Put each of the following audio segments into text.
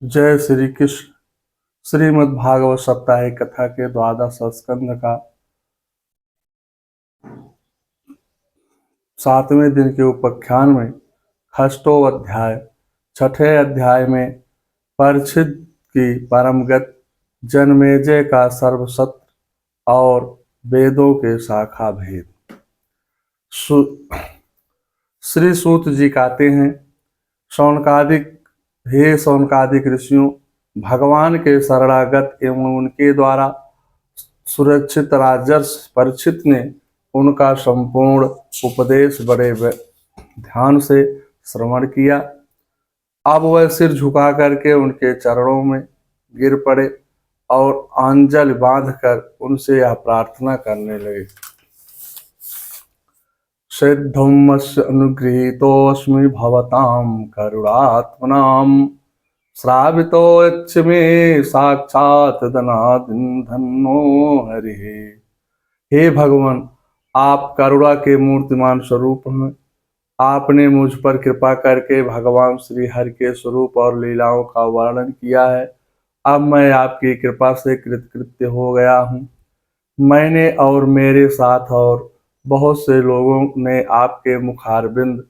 जय श्री कृष्ण। श्रीमद् भागवत साप्ताहिक कथा के द्वादश स्कंध का 7वें दिन के उपाख्यान में षष्ठो अध्याय। छठे अध्याय में परीक्षित की परमगत, जन्मेजय का सर्वसत्र और वेदों के शाखा भेद। श्री सूत जी कहते हैं, शौनकादिक हे शौनकादिक ऋषियों, भगवान के शरणागत एवं उनके द्वारा सुरक्षित राजर्ष परीक्षित ने उनका संपूर्ण उपदेश बड़े ध्यान से श्रवण किया। अब वह सिर झुका करके उनके चरणों में गिर पड़े और अंजलि बांधकर उनसे यह प्रार्थना करने लगे। सिद्धमस्य अनुगृहीतोऽस्मि भवतां करुणात्मनां, श्रावितो यच्च मे साक्षात् धन्नो हरिः। हे भगवान, आप करुणा के मूर्तिमान स्वरूप हैं। आपने मुझ पर कृपा करके भगवान श्री हरि के स्वरूप और लीलाओं का वर्णन किया है। अब मैं आपकी कृपा से कृतकृत्य हो गया हूँ। मैंने और मेरे साथ और बहुत से लोगों ने आपके मुखारबिंद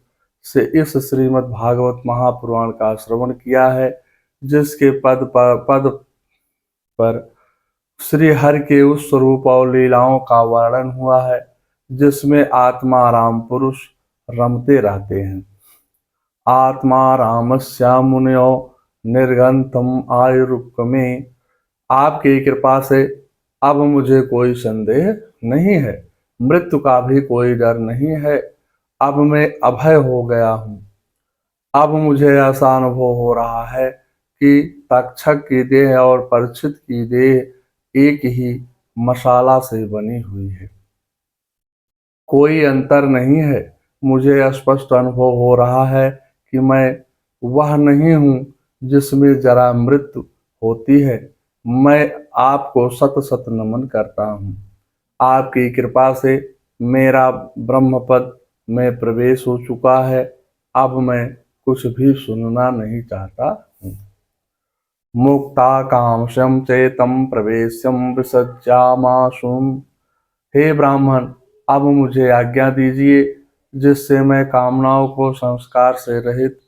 से इस श्रीमद् भागवत महापुराण का श्रवण किया है, जिसके पद पर श्री हरि के उस स्वरूप और लीलाओं का वर्णन हुआ है, जिसमें आत्मा राम पुरुष रमते रहते हैं। आत्मा रामस्या मुनियो निर्गंतम आयुरुक्मे। आपकी कृपा से अब मुझे कोई संदेह नहीं है, मृत्यु का भी कोई डर नहीं है। अब मैं अभय हो गया हूँ। अब मुझे ऐसा अनुभव हो रहा है कि तक्षक की देह और परीक्षित की देह एक ही मसाला से बनी हुई है, कोई अंतर नहीं है। मुझे स्पष्ट अनुभव हो रहा है कि मैं वह नहीं हूँ जिसमें जरा मृत्यु होती है। मैं आपको सत सत नमन करता हूँ। आपकी कृपा से मेरा ब्रह्मपद में प्रवेश हो चुका है। अब मैं कुछ भी सुनना नहीं चाहता हूँ। मुक्ता कामशम चेतम प्रवेशम विसज्जामाशुम। हे ब्राह्मण, अब मुझे आज्ञा दीजिए, जिससे मैं कामनाओं को संस्कार से रहित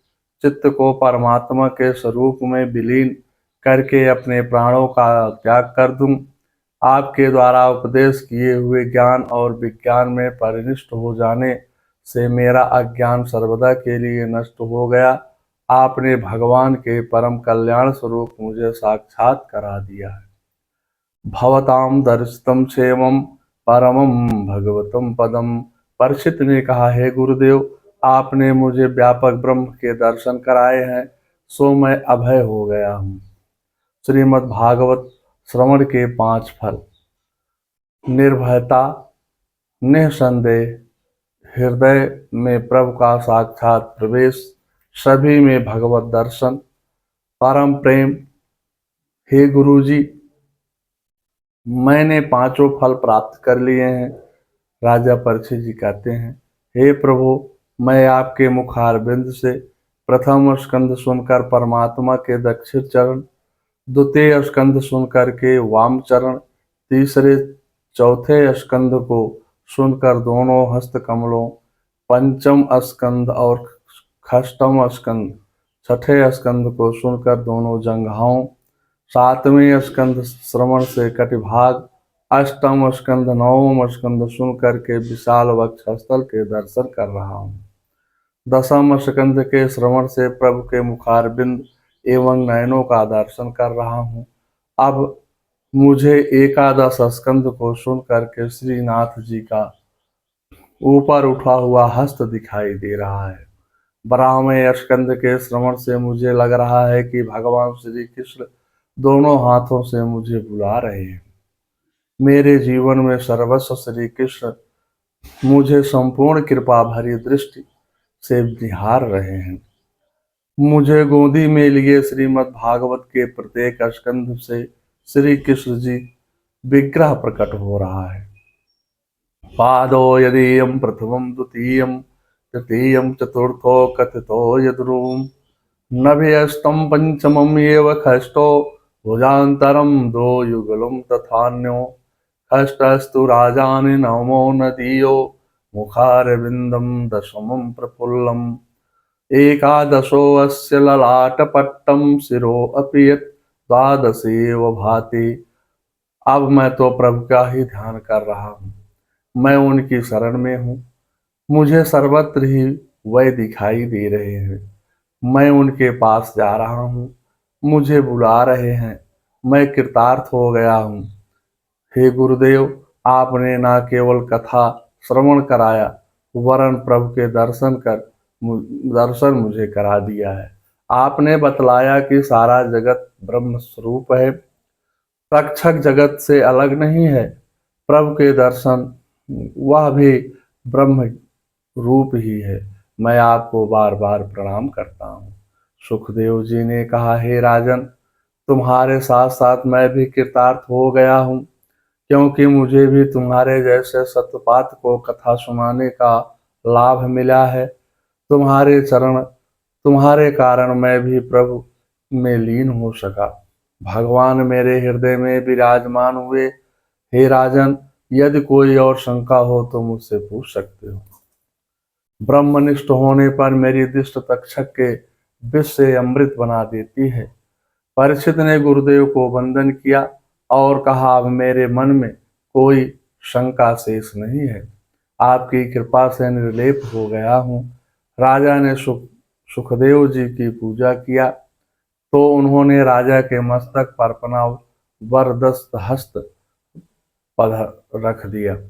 चित्त को परमात्मा के स्वरूप में विलीन करके अपने प्राणों का त्याग कर दूं। आपके द्वारा उपदेश किए हुए ज्ञान और विज्ञान में परिनिष्ठ हो जाने से मेरा अज्ञान सर्वदा के लिए नष्ट हो गया। आपने भगवान के परम कल्याण स्वरूप मुझे साक्षात करा दिया है। भवताम दर्शितम क्षेमम परमम भगवतम पदम। परीक्षित ने कहा, हे गुरुदेव, आपने मुझे व्यापक ब्रह्म के दर्शन कराए हैं, सो मैं अभय हो गया हूँ। श्रीमद् भागवत श्रवण के 5 फल। निर्भयता, निसंदेह, हृदय में प्रभु का साक्षात प्रवेश, सभी में भगवत दर्शन, परम प्रेम। हे गुरुजी, मैंने 5 फल प्राप्त कर लिए हैं। राजा परीक्षित जी कहते हैं, हे प्रभु, मैं आपके मुखारबिंद से प्रथम स्कंद सुनकर परमात्मा के दक्षिण चरण, द्वितीय स्कंद सुनकर के वाम चरण, तीसरे चौथे स्कंद को सुनकर दोनों हस्त कमलों, पंचम स्कंद और षष्ठम स्कंद, छठे स्कंद को सुनकर दोनों जंघाओं, सातवें स्कंद श्रवण से कटिभाग, अष्टम स्कंद नवम स्कंद सुन करके विशाल वक्षस्थल के दर्शन कर रहा हूँ। दसम स्कंद के श्रवण से प्रभु के मुखारबिंद एवं नयनों का दर्शन कर रहा हूँ। अब मुझे एकादश स्कंद को सुन करके श्रीनाथ जी का ऊपर उठा हुआ हस्त दिखाई दे रहा है। 12वें स्कंद के श्रवण से मुझे लग रहा है कि भगवान श्री कृष्ण दोनों हाथों से मुझे बुला रहे हैं। मेरे जीवन में सर्वस्व श्री कृष्ण मुझे संपूर्ण कृपा भरी दृष्टि से निहार रहे हैं। मुझे गोदी में लिए श्रीमद् भागवत के प्रत्येक स्कंध से श्री कृष्ण जी विग्रह प्रकट हो रहा है। पादो यदीयं प्रथमं द्वितीयं तृतीयं चतुर्थो कथितो यद्रूम नभ्यस्तं पंचमं एव खष्टो भुजान्तरं दो युगलं तथान्यो खष्टस्तु राजानि नवमो नदीयो मुखारविन्दं दशमं प्रफुल्लम् एकादशो अस्य ललाटपट्टं शिरोऽपि यत् द्वादशेव भाति। अब मैं तो प्रभु का ही ध्यान कर रहा हूँ, मैं उनकी शरण में हूँ, मुझे सर्वत्र ही वह दिखाई दे रहे हैं। मैं उनके पास जा रहा हूँ, मुझे बुला रहे हैं, मैं कृतार्थ हो गया हूँ। हे गुरुदेव, आपने ना केवल कथा श्रवण कराया, वरन प्रभु के दर्शन मुझे करा दिया है। आपने बतलाया कि सारा जगत ब्रह्म स्वरूप है, रक्षक जगत से अलग नहीं है। प्रभु के दर्शन, वह भी ब्रह्म रूप ही है। मैं आपको बार बार प्रणाम करता हूँ। सुखदेव जी ने कहा, हे राजन, तुम्हारे साथ साथ मैं भी कृतार्थ हो गया हूँ, क्योंकि मुझे भी तुम्हारे जैसे सत्यपात को कथा सुनाने का लाभ मिला है। तुम्हारे चरण, तुम्हारे कारण मैं भी प्रभु में लीन हो सका। भगवान मेरे हृदय में विराजमान हुए। हे राजन, यदि कोई और शंका हो तो मुझसे पूछ सकते हो। ब्रह्मनिष्ठ होने पर मेरी दृष्टि तक्षक के विष से अमृत बना देती है। परीक्षित ने गुरुदेव को वंदन किया और कहा, अब मेरे मन में कोई शंका शेष नहीं है, आपकी कृपा से निर्लेप हो गया हूँ। राजा ने सुखदेव जी की पूजा किया तो उन्होंने राजा के मस्तक पर अपना वरदस्त हस्त पध रख दिया।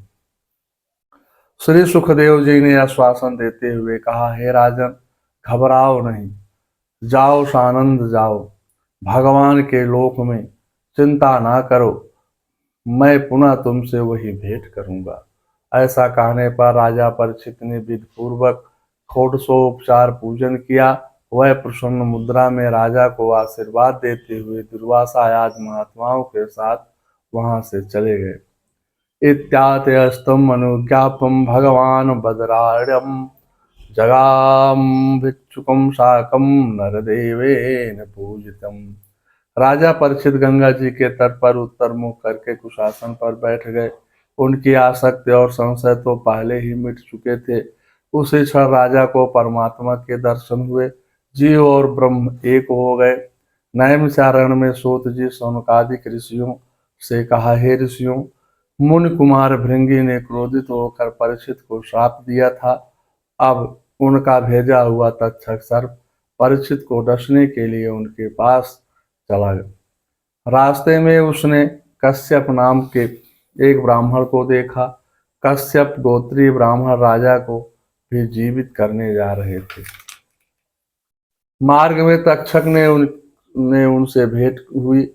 श्री सुखदेव जी ने आश्वासन देते हुए कहा, हे राजन, घबराओ नहीं, जाओ सानंद जाओ, भगवान के लोक में चिंता ना करो, मैं पुनः तुमसे वही भेंट करूंगा। ऐसा कहने पर राजा परीक्षित ने विधि पूर्वक षोडशोपचार पूजन किया। वह प्रसन्न मुद्रा में राजा को आशीर्वाद देते हुए दुर्वासा आदि महात्माओं के साथ वहां से चले गए। इत्यात्यस्तम अनुज्ञापम भगवान बदराड्यम जगाम भिक्षुकम शाकम नरदेवेन पूजितम। राजा परीक्षित गंगा जी के तट पर उत्तर मुख करके कुशासन पर बैठ गए। उनकी आसक्ति और संशय तो पहले ही मिट चुके थे। उसी क्षण राजा को परमात्मा के दर्शन हुए। जीव और ब्रह्म एक हो गए। नैमिषारण्य में सूत जी सौनकादिक ऋषियों से कहा, हे ऋषियों, मुनि कुमार भृंगी ने क्रोधित होकर परीक्षित को श्राप दिया था। अब उनका भेजा हुआ तक्षक सर्प परीक्षित को डसने के लिए उनके पास चला गया। रास्ते में उसने कश्यप नाम के एक ब्राह्मण को देखा। कश्यप गोत्री ब्राह्मण राजा को भी जीवित करने जा रहे थे। मार्ग में तक्षक ने उनसे भेंट हुई।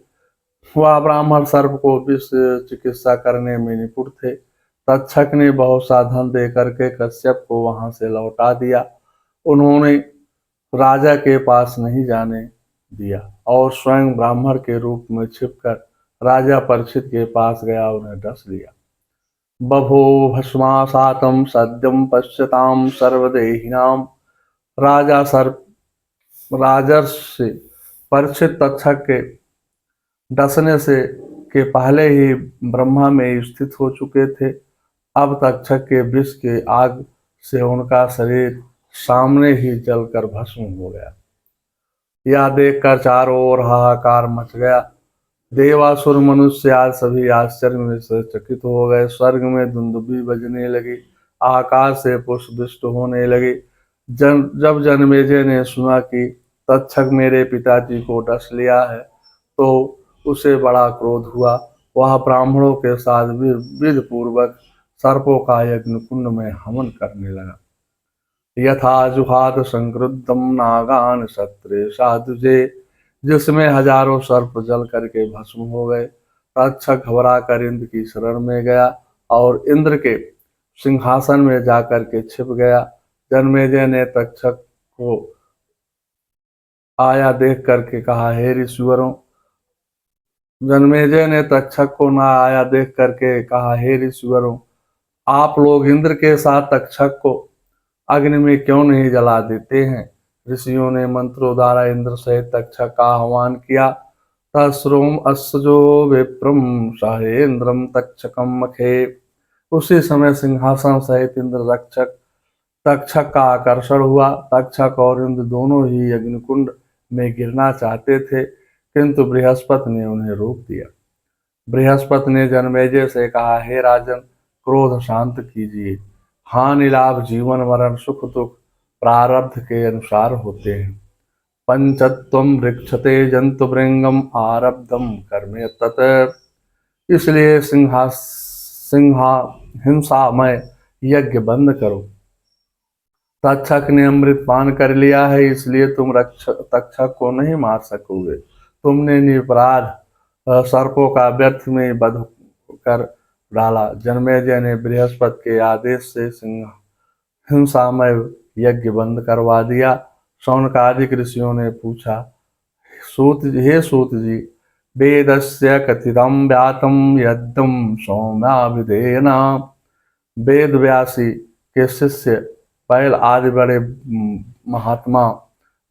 वह ब्राह्मण सर्प को विष चिकित्सा करने में निपुण थे। तक्षक ने बहुत सा धन दे करके कश्यप को वहां से लौटा दिया। उन्होंने राजा के पास नहीं जाने दिया और स्वयं ब्राह्मण के रूप में छिपकर राजा परीक्षित के पास गया, उन्हें डस लिया। बभो भस्मासातम सद्यम पश्यताम सर्वदेहिनाम। राजा सर्प राजर्षि परीक्षित तक्षक के डसने से के पहले ही ब्रह्मा में स्थित हो चुके थे। अब तक्षक के विष के आग से उनका शरीर सामने ही जलकर भस्म हो गया। यह देखकर चारों ओर हाहाकार मच गया। देवासुर मनुष्य आज सभी आश्चर्य में से चकित हो गए। स्वर्ग में दुंदुभी बजने लगी, आकाश से पुष्प वृष्ट होने लगे। जब जन्मेजय ने सुना कि तक्षक मेरे पिताजी को डस लिया है तो उसे बड़ा क्रोध हुआ। वह ब्राह्मणों के साथ विधि पूर्वक सर्पों का यज्ञ कुंड में हवन करने लगा। यथा जुहाद संक्रुद्धम नागान सत्रे साधुजे, जिसमें हजारों सर्प जल करके भस्म हो गए। तक्षक घबरा कर इंद्र की शरण में गया और इंद्र के सिंहासन में जाकर के छिप गया। जन्मेजय ने तक्षक को आया देख करके कहा, हे ऋषिवरों, जन्मेजय ने तक्षक को ना आया देख करके कहा, हे ऋषिवरों, आप लोग इंद्र के साथ तक्षक को अग्नि में क्यों नहीं जला देते हैं? ऋषियों ने मंत्रों द्वारा इंद्र सहित तक्षक का आह्वान किया। तस्रोम अस्सजो विप्रम सहेन्द्रम तक्षकम मखे। उसी समय सिंहासन सहित इंद्र रक्षक तक्षक का आकर्षण हुआ। तक्षक और इंद्र दोनों ही अग्निकुंड में गिरना चाहते थे, किंतु बृहस्पति ने उन्हें रोक दिया। बृहस्पति ने जन्मेजय से कहा, हे राजन, क्रोध शांत कीजिए। हानि लाभ जीवन मरण सुख दुख प्रारब्ध के अनुसार होते हैं। पंचत्वम वृक्षते जंतु भृंगम आरब्धम कर्मे तत। इसलिए सिंहा हिंसामय यज्ञ बंद करो। तक्षक ने अमृत पान कर लिया है, इसलिए तुम तक्षक को नहीं मार सकोगे। तुमने निरपराध सर्पों का व्यर्थ में वध कर डाला। जन्मेजय ने बृहस्पति के आदेश से हिंसामय यज्ञ बंद करवा दिया। शौनकादिक ऋषियों ने पूछा, हे सूत जी, वेदस्य कथितम व्यातम यद्दम सौम्याभिधेयना। वेद व्यासी के शिष्य पैल आदि बड़े महात्मा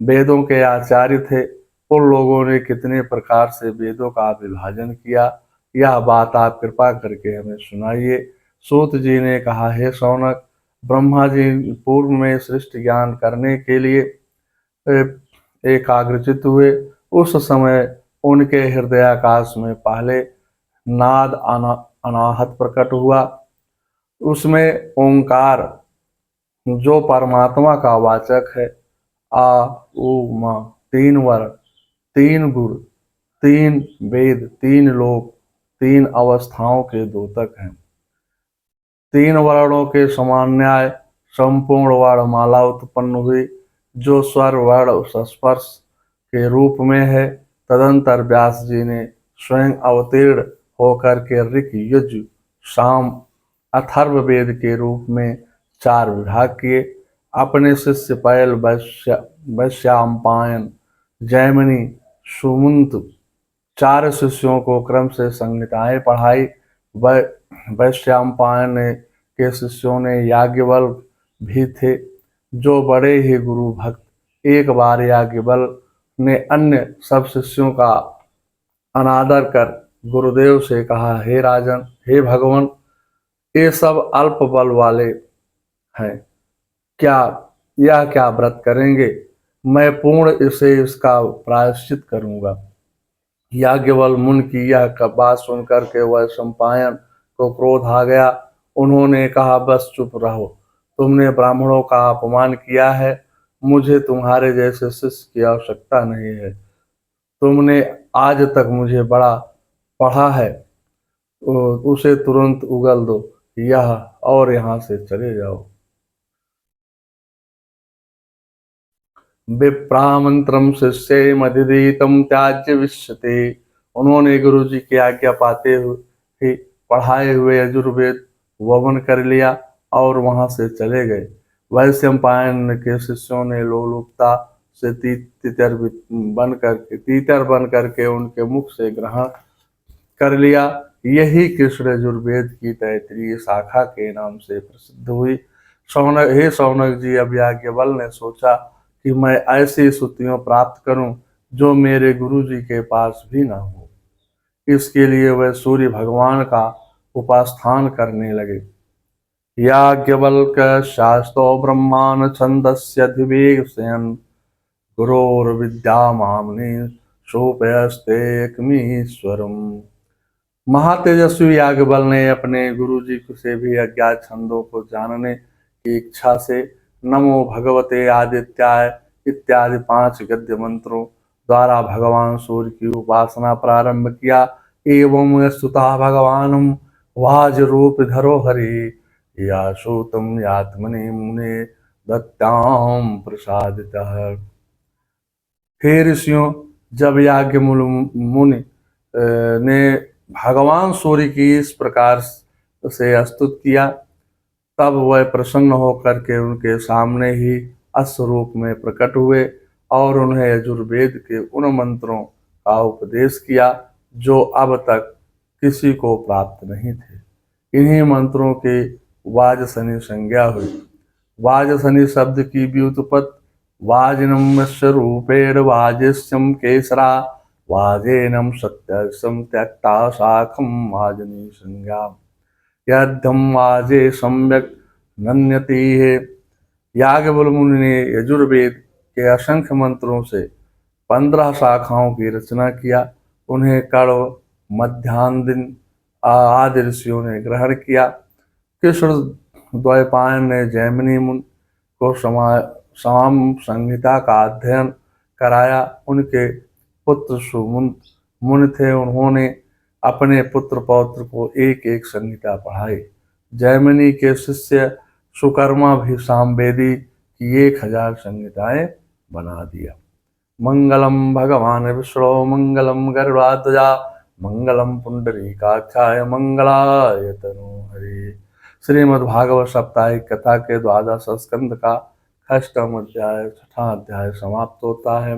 वेदों के आचार्य थे। उन लोगों ने कितने प्रकार से वेदों का विभाजन किया, यह बात आप कृपा करके हमें सुनाइए। सूत जी ने कहा, हे शौनक, ब्रह्मा जी पूर्व में सृष्टि ज्ञान करने के लिए एकाग्रचित हुए। उस समय उनके हृदयाकाश में पहले नाद अनाहत प्रकट हुआ। उसमें ओंकार, जो परमात्मा का वाचक है, आ उ मा, तीन वर्ण, तीन गुण, तीन वेद, तीन लोक, तीन अवस्थाओं के द्योतक हैं। तीन वर्णों के समन्वय संपूर्ण वर्णमाला उत्पन्न हुई, जो स्वर वर्ण संस्पर्श के रूप में है। तदंतर व्यास जी ने स्वयं अवतीर्ण होकर के ऋक यजु साम अथर्व वेद के रूप में 4 विभाग किए। अपने शिष्य पैल वैश्याम्पायन जैमिनी सुमंत 4 शिष्यों को क्रम से संहिताएं पढ़ाई। वैश्याम्पायन के शिष्यों ने याज्ञवल्क्य भी थे, जो बड़े ही गुरु भक्त। एक बार याज्ञवल्क्य ने अन्य सब शिष्यों का अनादर कर गुरुदेव से कहा, हे राजन, हे भगवान, ये सब अल्प बल वाले हैं, क्या व्रत करेंगे? मैं पूर्ण इसका प्रायश्चित करूंगा। याज्ञवल्क्य मुनि की यह बात सुनकर के वैशंपायन को क्रोध आ गया। उन्होंने कहा, बस चुप रहो, तुमने ब्राह्मणों का अपमान किया है। मुझे तुम्हारे जैसे शिष्य की आवश्यकता नहीं है। तुमने आज तक मुझे बड़ा पढ़ा है, उसे तुरंत उगल दो यह और यहाँ से चले जाओ। विप्रामंत्रम शिष्य मधिदीतम त्याज्य विश्यते। उन्होंने गुरु जी की आज्ञा पाते हुए पढ़ाए हुए यजुर्वेद वमन कर लिया और वहां से चले गए। वैशंपायन के शिष्यों ने लोलुपता से तीतर बन करके उनके मुख से ग्रहण कर लिया। यही कृष्ण यजुर्वेद की 33 शाखा के नाम से प्रसिद्ध हुई। हे शौनक जी, अब याज्ञवल्क्य ने सोचा कि मैं ऐसी स्तुतियां प्राप्त करूं जो मेरे गुरु जी के पास भी ना हो। इसके लिए वह सूर्य भगवान का उपास्थान करने लगे। याज्ञवल्क्य शास्त्रो ब्रह्मान् छन्दस्यधिवेशयन् गुरोर्विद्यामाम्नि सोपयस्तेकमीश्वरम्। महातेजस्वी याज्ञवल्क्य ने अपने गुरु जी से भी अज्ञात छंदों को जानने की इच्छा से नमो भगवते आदित्याय इत्यादि 5 गद्य मंत्रों द्वारा भगवान सूर्य की उपासना प्रारंभ किया। एवं स्तुता भगवानम वाज रूप धरो हरि या सूतम यात्मनि मुने दत्ताम प्रसादितः। हे ऋषियों, जब याज्ञ मुनि ने भगवान सूर्य की इस प्रकार से स्तुत किया, तब वह प्रसन्न होकर के उनके सामने ही अश्वरूप में प्रकट हुए और उन्हें यजुर्वेद के उन मंत्रों का उपदेश किया जो अब तक किसी को प्राप्त नहीं थे। इन्हीं मंत्रों की वाजसनी संज्ञा हुई। वाजसनी शब्द की व्युत्पत्ति वाजिनं विश्वरूपेण वाजिष्यं केसरा वाजेनं सत्यसं त्यक्ता शाखं वाजनी संज्ञा यद्धम वाजे सम्यक नन्यति है। याज्ञवल्क्य मुनि ने यजुर्वेद के असंख्य मंत्रों से 15 शाखाओं की रचना किया। उन्हें कण्व, मध्यान्ह आदि ऋषियों ने ग्रहण किया। कृष्ण द्वैपायन ने जैमिनी मुनि को साम संहिता का अध्ययन कराया। उनके पुत्र सुमुन मुनि थे, उन्होंने अपने पुत्र पौत्र को एक एक संहिता पढ़ाई। जैमिनी के शिष्य सुकर्मा भी सामवेदी की 1000 संहिताएं बना दिया। मंगलम भगवान विष्णु मंगलम गरुड़ाध्वजा मंगलम पुंडरीकाक्षाय मंगलाय तनोहरे। श्रीमद्भागवत साप्ताहिक कथा के द्वादश स्कंद का 6वां अध्याय 6वां अध्याय समाप्त होता है।